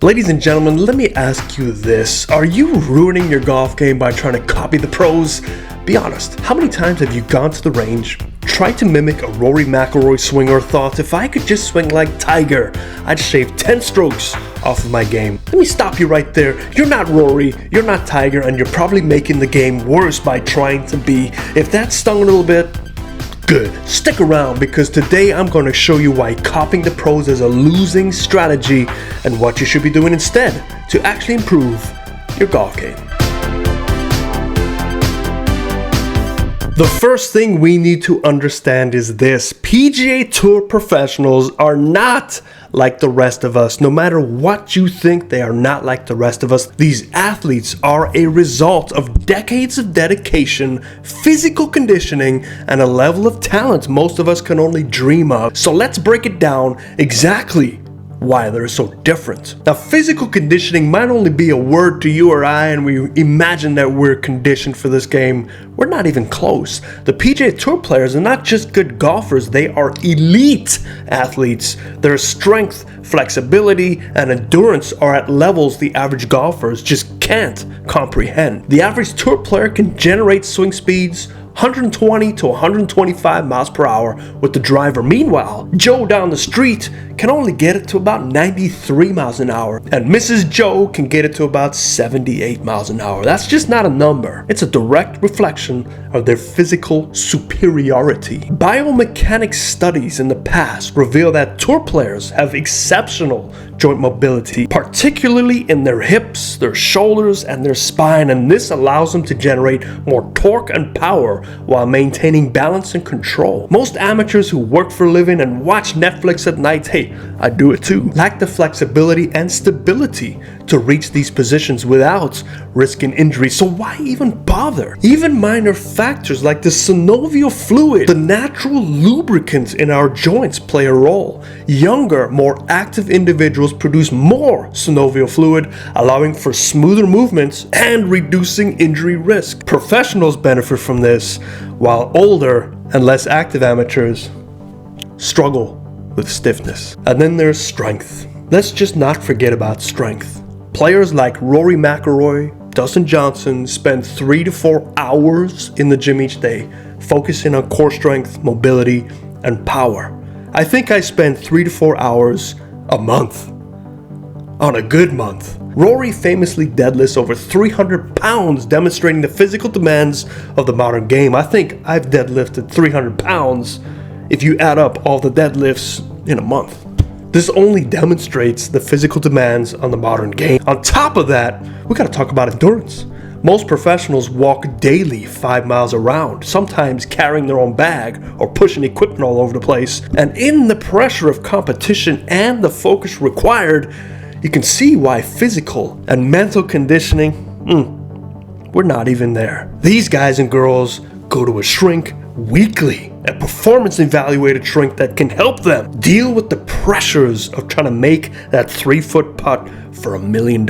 Ladies and gentlemen, let me ask you this. Are you ruining your golf game by trying to copy the pros? Be honest, how many times have you gone to the range, tried to mimic a Rory McIlroy swing, or thought, if I could just swing like Tiger, I'd shave 10 strokes off of my game? Let me stop you right there. You're not Rory, you're not Tiger, and you're probably making the game worse by trying to be. If that stung a little bit, good. Stick around, because today I'm going to show you why copying the pros is a losing strategy and what you should be doing instead to actually improve your golf game. The first thing we need to understand is this: PGA Tour professionals are not like the rest of us. No matter what you think, they are not like the rest of us. These athletes are a result of decades of dedication, physical conditioning, and a level of talent most of us can only dream of. So let's break it down exactly why they're so different. Now, physical conditioning might only be a word to you or I, and we imagine that we're conditioned for this game. We're not even close. The PGA Tour players are not just good golfers, they are elite athletes. Their strength, flexibility, and endurance are at levels the average golfers just can't comprehend. The average tour player can generate swing speeds 120 to 125 miles per hour with the driver. Meanwhile, Joe down the street can only get it to about 93 miles an hour, and Mrs. Joe can get it to about 78 miles an hour. That's just not a number. It's a direct reflection of their physical superiority. Biomechanics studies in the past reveal that tour players have exceptional joint mobility, particularly in their hips, their shoulders, and their spine, and this allows them to generate more torque and power while maintaining balance and control. Most amateurs who work for a living and watch Netflix at night, hey, I do it too, lack the flexibility and stability to reach these positions without risking injury. So why even bother? Even minor factors like the synovial fluid, the natural lubricants in our joints, play a role. Younger, more active individuals produce more synovial fluid, allowing for smoother movements and reducing injury risk. Professionals benefit from this, while older and less active amateurs struggle with stiffness. And then there's strength. Let's just not forget about strength. Players like Rory McIlroy, Dustin Johnson spend 3 to 4 hours in the gym each day, focusing on core strength, mobility, and power. I think I spend 3 to 4 hours a month. On a good month. Rory famously deadlifts over 300 pounds, demonstrating the physical demands of the modern game. I think I've deadlifted 300 pounds if you add up all the deadlifts in a month. This only demonstrates the physical demands on the modern game. On top of that, we gotta talk about endurance. Most professionals walk daily 5 miles around, sometimes carrying their own bag or pushing equipment all over the place. And in the pressure of competition and the focus required, you can see why physical and mental conditioning, we're not even there. These guys and girls go to a shrink weekly, a performance evaluated shrink that can help them deal with the pressures of trying to make that 3-foot putt for $1 million.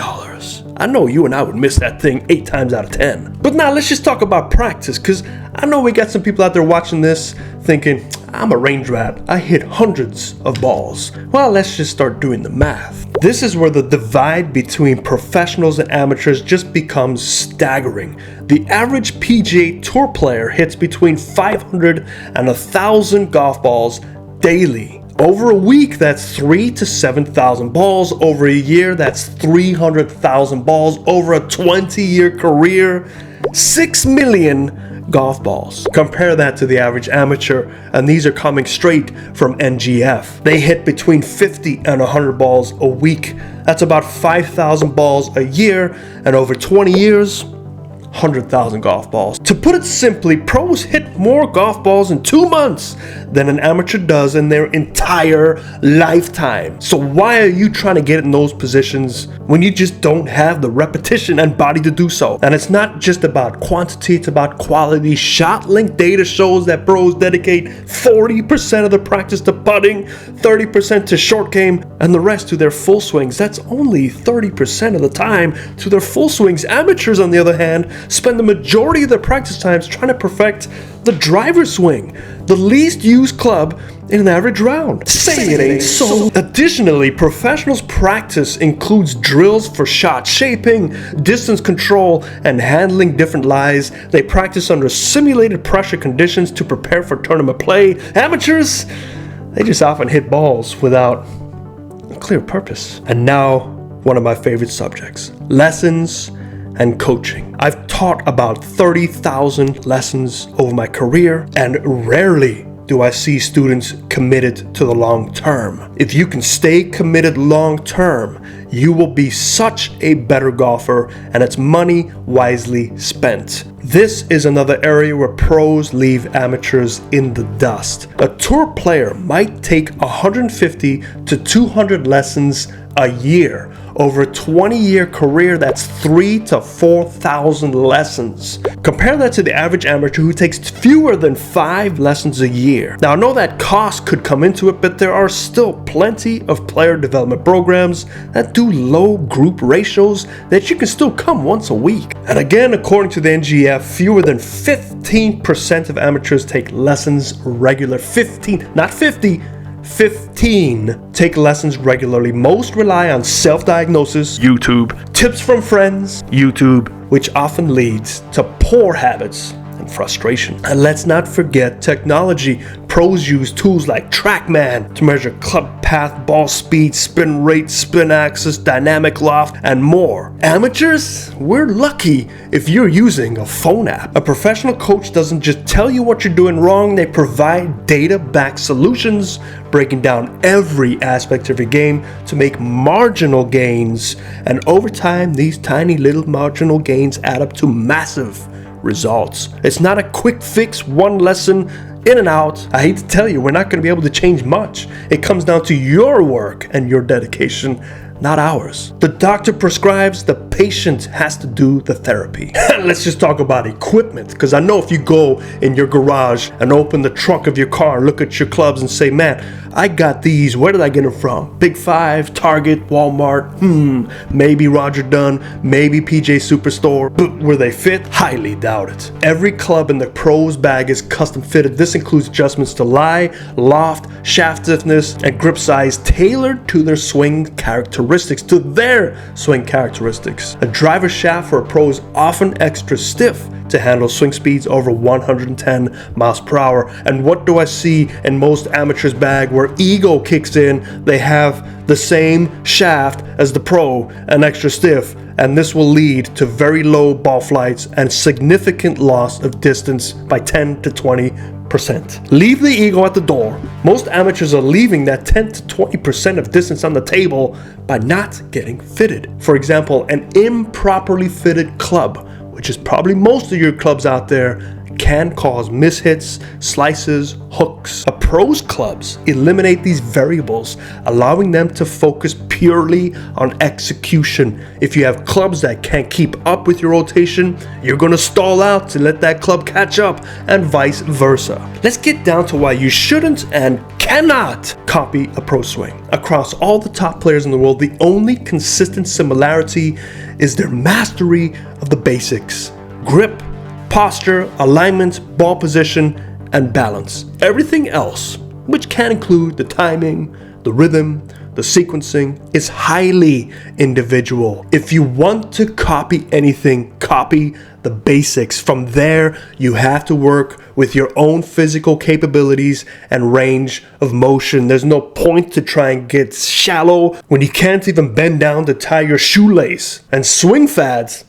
I know you and I would miss that thing 8 times out of 10. But now let's just talk about practice, because I know we got some people out there watching this thinking, I'm a range rat, I hit hundreds of balls. Well, let's just start doing the math. This is where the divide between professionals and amateurs just becomes staggering. The average PGA Tour player hits between 500 and 1,000 golf balls daily. Over a week, that's 3,000 to 7,000 balls. Over a year, that's 300,000 balls. Over a 20-year career, 6 million golf balls. Compare that to the average amateur, and these are coming straight from NGF. They hit between 50 and 100 balls a week. That's about 5,000 balls a year, and over 20 years, 100,000 golf balls. To put it simply, pros hit more golf balls in 2 months than an amateur does in their entire lifetime. So why are you trying to get in those positions when you just don't have the repetition and body to do so? And it's not just about quantity, it's about quality. ShotLink data shows that pros dedicate 40% of their practice to putting, 30% to short game, and the rest to their full swings. That's only 30% of the time to their full swings. Amateurs, on the other hand, spend the majority of their practice times trying to perfect The driver swing, the least used club in an average round. Say it ain't so. Additionally, professionals' practice includes drills for shot shaping, distance control, and handling different lies. They practice under simulated pressure conditions to prepare for tournament play. Amateurs, they just often hit balls without a clear purpose. And now, one of my favorite subjects, lessons and coaching. I've taught about 30,000 lessons over my career, and rarely do I see students committed to the long term. If you can stay committed long term, you will be such a better golfer, and it's money wisely spent. This is another area where pros leave amateurs in the dust. A tour player might take 150 to 200 lessons a year. Over a 20-year career, that's 3,000 to 4,000 lessons. Compare that to the average amateur who takes fewer than 5 lessons a year. Now, I know that cost could come into it, but there are still plenty of player development programs that do low group ratios that you can still come once a week. And again, according to the NGF, fewer than 15% of amateurs take lessons regular. 15, not 50. 15 take lessons regularly. Most rely on self-diagnosis, YouTube, tips from friends, YouTube, which often leads to poor habits and frustration. And let's not forget technology. Pros use tools like TrackMan to measure club path, ball speed, spin rate, spin axis, dynamic loft, and more. Amateurs, we're lucky if you're using a phone app. A professional coach doesn't just tell you what you're doing wrong, they provide data-backed solutions, breaking down every aspect of your game to make marginal gains. And over time, these tiny little marginal gains add up to massive results. It's not a quick fix, one lesson, in and out. I hate to tell you, we're not going to be able to change much. It comes down to your work and your dedication, not ours. The doctor prescribes, the patient has to do the therapy. Let's just talk about equipment, because I know if you go in your garage and open the trunk of your car, look at your clubs and say, man, I got these, where did I get them from? Big Five, Target, Walmart, maybe Roger Dunn, maybe PGA Superstore, but will they fit? Highly doubt it. Every club in the pros bag is custom fitted. This includes adjustments to lie, loft, shaft stiffness, and grip size tailored to their swing characteristics, to their swing characteristics. A driver shaft for a pro is often extra stiff to handle swing speeds over 110 miles per hour. And what do I see in most amateurs' bag where ego kicks in? They have the same shaft as the pro, an extra stiff, and this will lead to very low ball flights and significant loss of distance by 10 to 20%. Leave the ego at the door. Most amateurs are leaving that 10 to 20% of distance on the table by not getting fitted. For example, an improperly fitted club, which is probably most of your clubs out there, can cause mishits, slices, hooks. A pro's clubs eliminate these variables, allowing them to focus purely on execution. If you have clubs that can't keep up with your rotation, you're going to stall out to let that club catch up, and vice versa. Let's get down to why you shouldn't and cannot copy a pro swing. Across all the top players in the world, the only consistent similarity is their mastery of the basics: grip, posture, alignment, ball position, and balance. Everything else, which can include the timing, the rhythm, the sequencing, is highly individual. If you want to copy anything, copy the basics. From there, you have to work with your own physical capabilities and range of motion. There's no point to try and get shallow when you can't even bend down to tie your shoelace. And swing fads,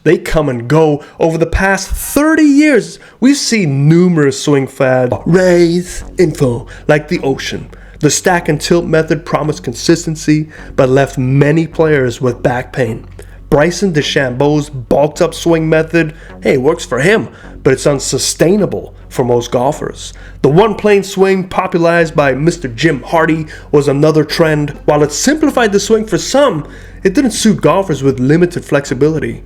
they come and go. Over the past 30 years, we've seen numerous swing fads raise info like the ocean. The stack and tilt method promised consistency, but left many players with back pain. Bryson DeChambeau's bulked up swing method, hey, works for him, but it's unsustainable for most golfers. The one plane swing, popularized by Mr. Jim Hardy, was another trend. While it simplified the swing for some, it didn't suit golfers with limited flexibility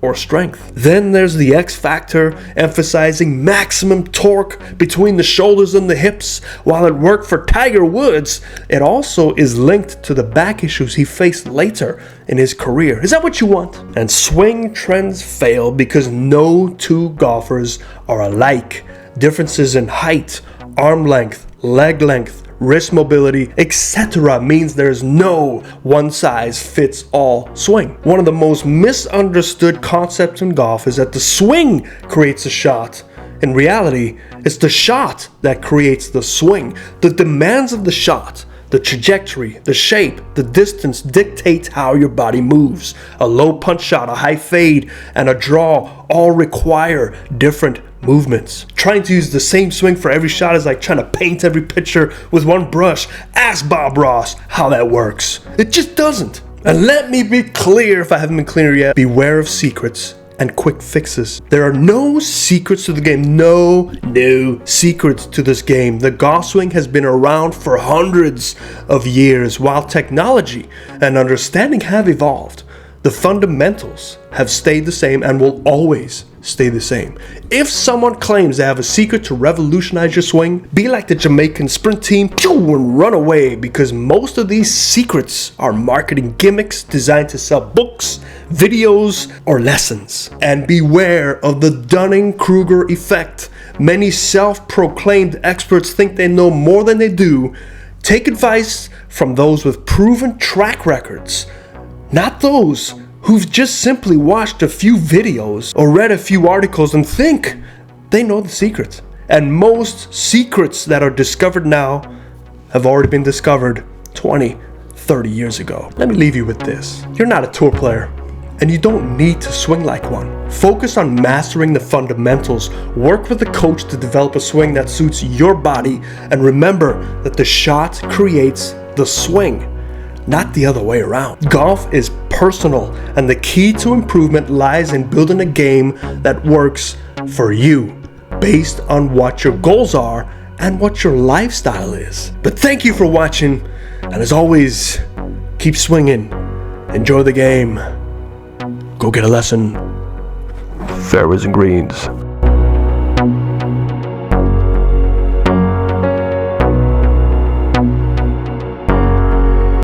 or strength. Then there's the X factor, emphasizing maximum torque between the shoulders and the hips. While it worked for Tiger Woods, it also is linked to the back issues he faced later in his career. Is that what you want? And swing trends fail because no two golfers are alike. Differences in height, arm length, leg length, wrist mobility, etc. means there's no one-size-fits-all swing. One of the most misunderstood concepts in golf is that the swing creates a shot. In reality, it's the shot that creates the swing. The demands of the shot, the trajectory, the shape, the distance dictates how your body moves. A low punch shot, a high fade, and a draw all require different movements. Trying to use the same swing for every shot is like trying to paint every picture with one brush. Ask Bob Ross how that works. It just doesn't. And let me be clear, if I haven't been clear yet, beware of secrets and quick fixes. There are no secrets to the game. No secrets to this game. The golf swing has been around for hundreds of years. While technology and understanding have evolved, the fundamentals have stayed the same and will always stay the same. If someone claims they have a secret to revolutionize your swing, be like the Jamaican sprint team, and run away, because most of these secrets are marketing gimmicks designed to sell books, videos, or lessons. And beware of the Dunning-Kruger effect. Many self-proclaimed experts think they know more than they do. Take advice from those with proven track records, not those who've just simply watched a few videos or read a few articles and think they know the secrets. And most secrets that are discovered now have already been discovered 20, 30 years ago. Let me leave you with this. You're not a tour player, and you don't need to swing like one. Focus on mastering the fundamentals. Work with a coach to develop a swing that suits your body, and remember that the shot creates the swing, not the other way around. Golf is personal, and the key to improvement lies in building a game that works for you, based on what your goals are and what your lifestyle is. But thank you for watching, and as always, keep swinging, enjoy the game, go get a lesson. Fairways and greens.